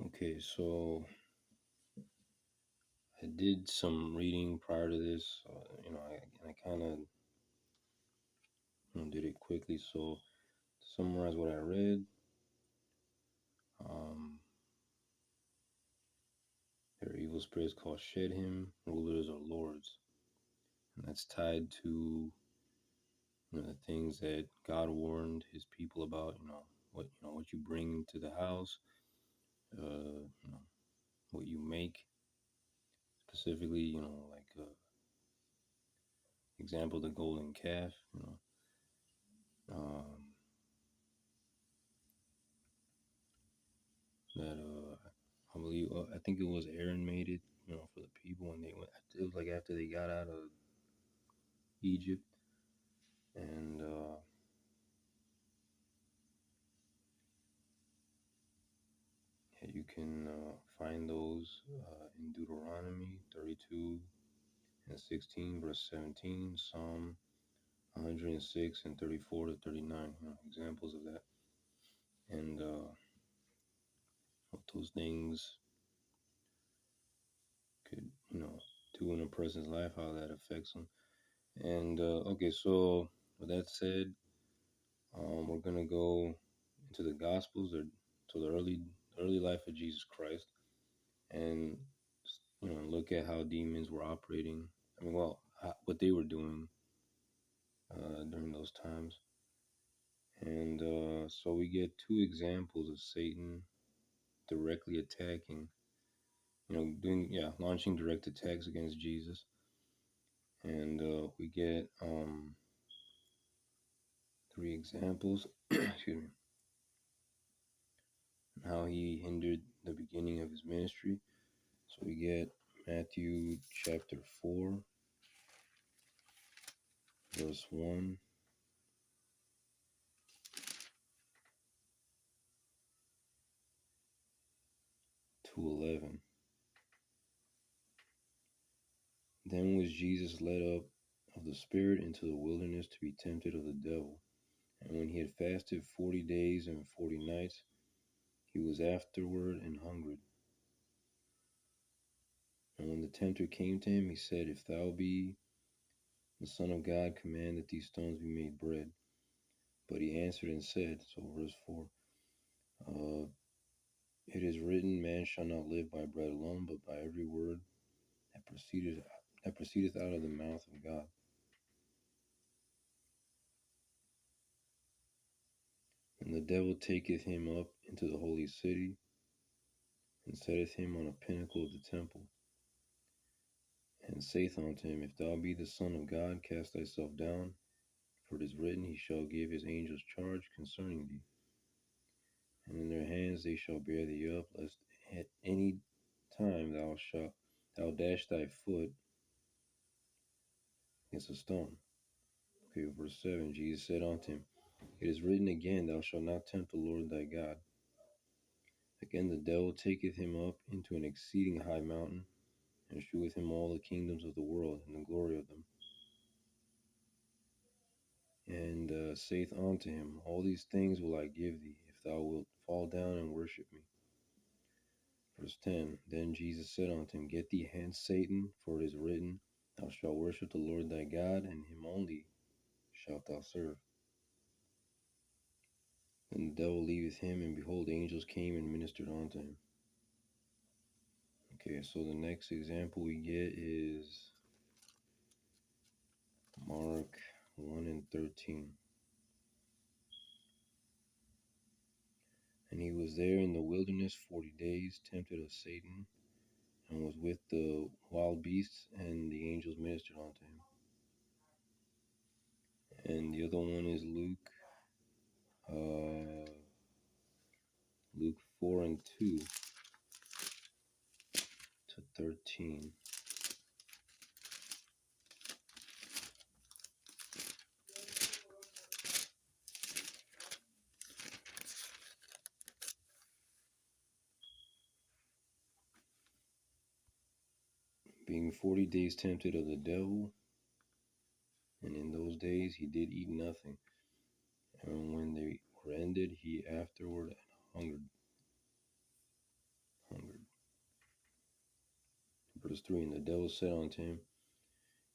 Okay, so I did some reading prior to this. I kind of did it quickly. So to summarize what I read, um, there are evil spirits called Shedhim, rulers or lords, and that's tied to the things that God warned His people about. What you bring to the house, what you make specifically. Like example, the golden calf. Um, that I believe I think it was Aaron made it, for the people when they went. It was like after they got out of Egypt, and yeah, you can find those in Deuteronomy 32 and 16, verse 17, Psalm 106 and 34 to 39. Examples of that, and what those things could do in a person's life, how that affects them. And okay, so with that said, we're gonna go into the Gospels or to the early life of Jesus Christ, and look at how demons were operating. I mean, well, what they were doing during those times. And so we get two examples of Satan directly attacking, launching direct attacks against Jesus. And we get three examples, excuse me, how he hindered the beginning of his ministry. So we get Matthew chapter 4, verse 1 to 11. Then was Jesus led up of the Spirit into the wilderness to be tempted of the devil. And when he had fasted 40 days and 40 nights, he was afterward and hungered. And when the tempter came to him, he said, If thou be the Son of God, command that these stones be made bread. But he answered and said, so verse 4, it is written, man shall not live by bread alone, but by every word that proceedeth out of the mouth of God. And the devil taketh him up into the holy city, and setteth him on a pinnacle of the temple, and saith unto him, If thou be the Son of God, cast thyself down, for it is written, He shall give his angels charge concerning thee, and in their hands they shall bear thee up, lest at any time thou dash thy foot against a stone. Okay, verse 7, Jesus said unto him, It is written again, Thou shalt not tempt the Lord thy God. Again the devil taketh him up into an exceeding high mountain, and sheweth him all the kingdoms of the world and the glory of them, and saith unto him, All these things will I give thee, if thou wilt fall down and worship me. Verse 10, Then Jesus said unto him, Get thee hence, Satan, for it is written, Thou shalt worship the Lord thy God, and him only shalt thou serve. And the devil leaveth him, and behold, angels came and ministered unto him. Okay, so the next example we get is Mark 1 and 13. And he was there in the wilderness 40 days, tempted of Satan, and was with the wild beasts, and the angels ministered unto him. And the other one is Luke 4 and 2 to 13. Being 40 days tempted of the devil, and in those days he did eat nothing. And when they were ended, he afterward hungered. Verse 3, and the devil said unto him,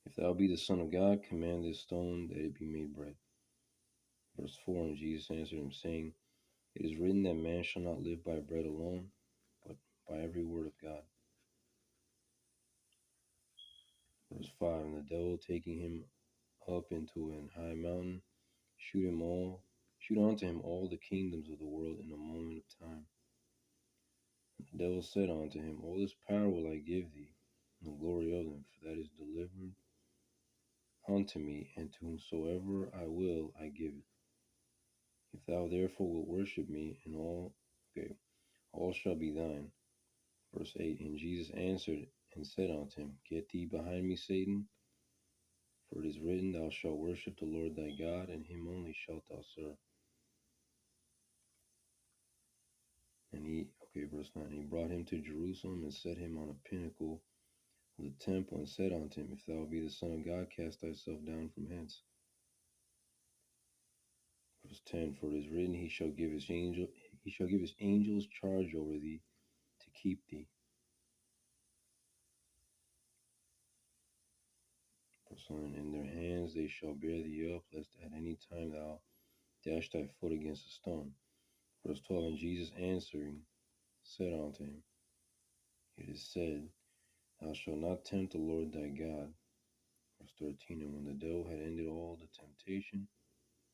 If thou be the Son of God, command this stone that it be made bread. Verse 4, and Jesus answered him, saying, It is written that man shall not live by bread alone, but by every word of God. Verse 5, and the devil taking him up into an high mountain, shoot unto him all the kingdoms of the world in a moment of time. And the devil said unto him, All this power will I give thee, and the glory of them, for that is delivered unto me, and to whomsoever I will I give it. If thou therefore wilt worship me, and all shall be thine. Verse 8, and Jesus answered and said unto him, Get thee behind me, Satan, for it is written, Thou shalt worship the Lord thy God, and him only shalt thou serve. Verse 9, he brought him to Jerusalem and set him on a pinnacle of the temple, and said unto him, If thou be the Son of God, cast thyself down from hence. Verse 10, for it is written, he shall give his angels charge over thee to keep thee. Verse 11, in their hands they shall bear thee up, lest at any time thou dash thy foot against a stone. Verse 12, and Jesus answering said unto him, It is said, Thou shalt not tempt the Lord thy God. Verse 13, and when the devil had ended all the temptation,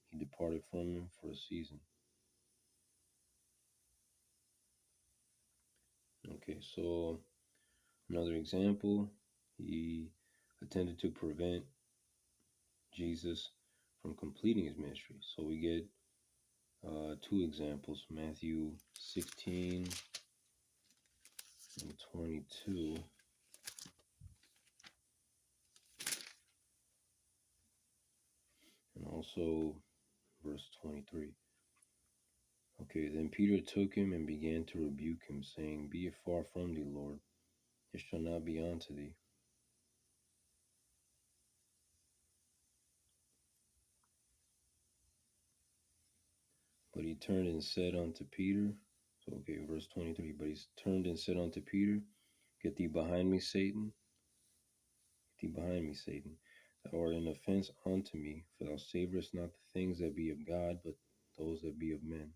he departed from him for a season. Okay, so another example, he attempted to prevent Jesus from completing his ministry. So we get two examples, Matthew 16 and 22, and also verse 23. Okay, then Peter took him and began to rebuke him, saying, Be it far from thee, Lord, it shall not be unto thee. But he turned and said unto Peter, verse 23, but he turned and said unto Peter, Get thee behind me, Satan. Get thee behind me, Satan. Thou art an offense unto me, for thou savorest not the things that be of God, but those that be of men.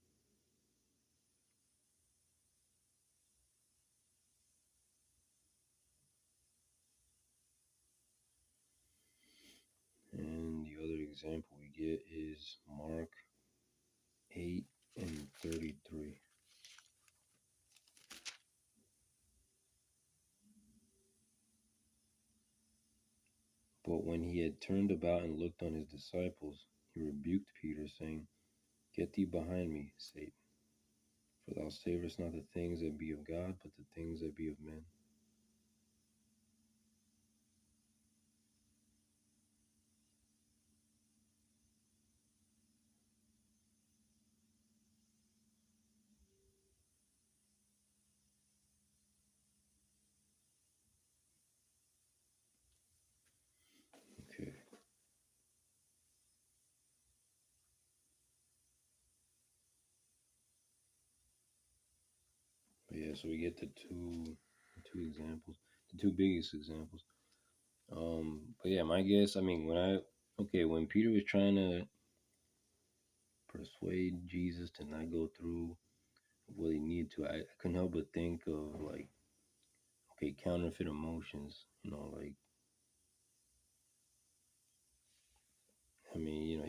And the other example we get is Mark 8 and 33. But when he had turned about and looked on his disciples, he rebuked Peter, saying, Get thee behind me, Satan, for thou savorest not the things that be of God, but the things that be of men. Okay. But yeah, so we get the two examples, the two biggest examples. But yeah, my guess, when Peter was trying to persuade Jesus to not go through what he needed to, I couldn't help but think of like, okay, counterfeit emotions, he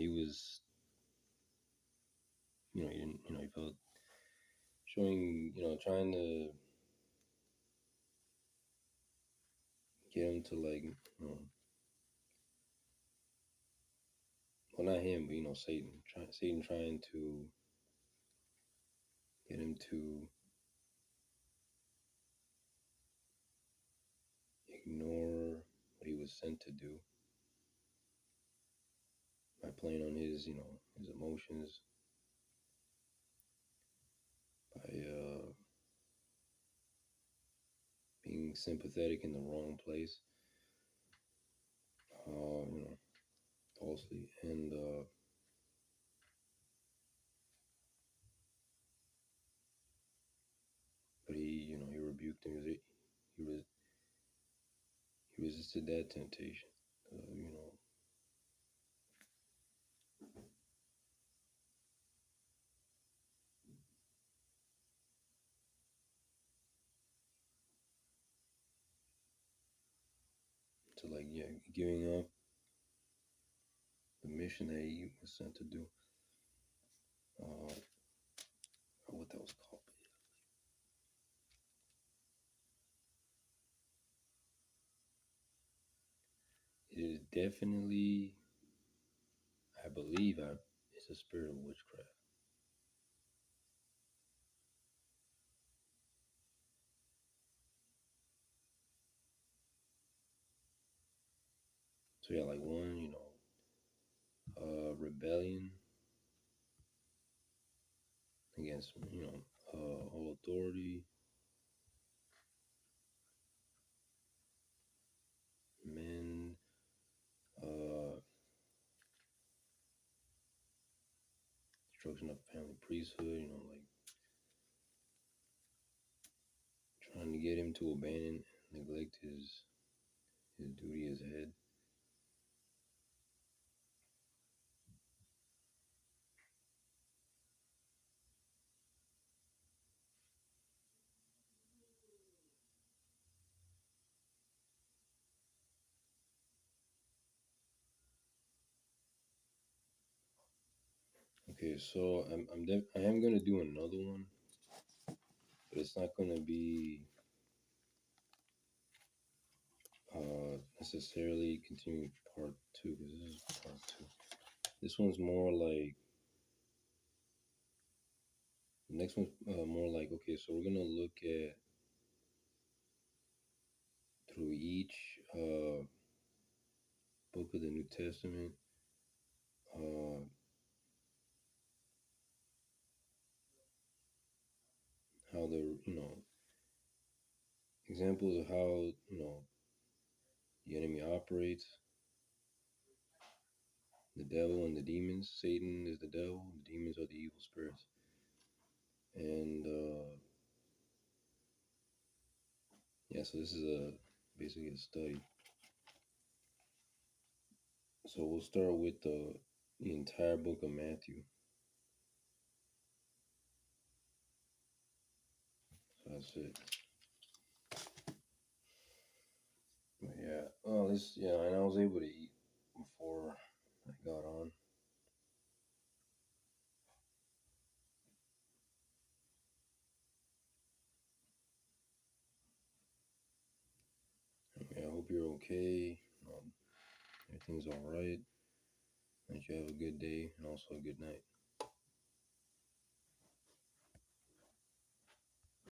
was, he didn't, he felt showing, trying to get him to like, well, not him, but Satan trying to get him to ignore what he was sent to do by playing on his emotions, by being sympathetic in the wrong place, falsely, and but he rebuked him. He was he resisted that temptation. You know, to like yeah, giving up the mission that he was sent to do. I forgot what that was called. It is definitely, I believe, it's a spirit of witchcraft. So yeah, like one, rebellion against all authority, men, uh, destruction of family priesthood. Like trying to get him to abandon and neglect his duty as head. Okay, so I am gonna do another one, but it's not gonna be necessarily continuing part two because this is part two. This one's more like the next one's more like okay, so we're gonna look at through each book of the New Testament, uh, how the examples of how the enemy operates, the devil and the demons. Satan is the devil, the demons are the evil spirits, and yeah, so this is a basically a study. So we'll start with the entire book of Matthew. So that's it. But yeah. Oh, this yeah, and I was able to eat before I got on. Yeah, I hope you're okay. Everything's all right. And you have a good day and also a good night.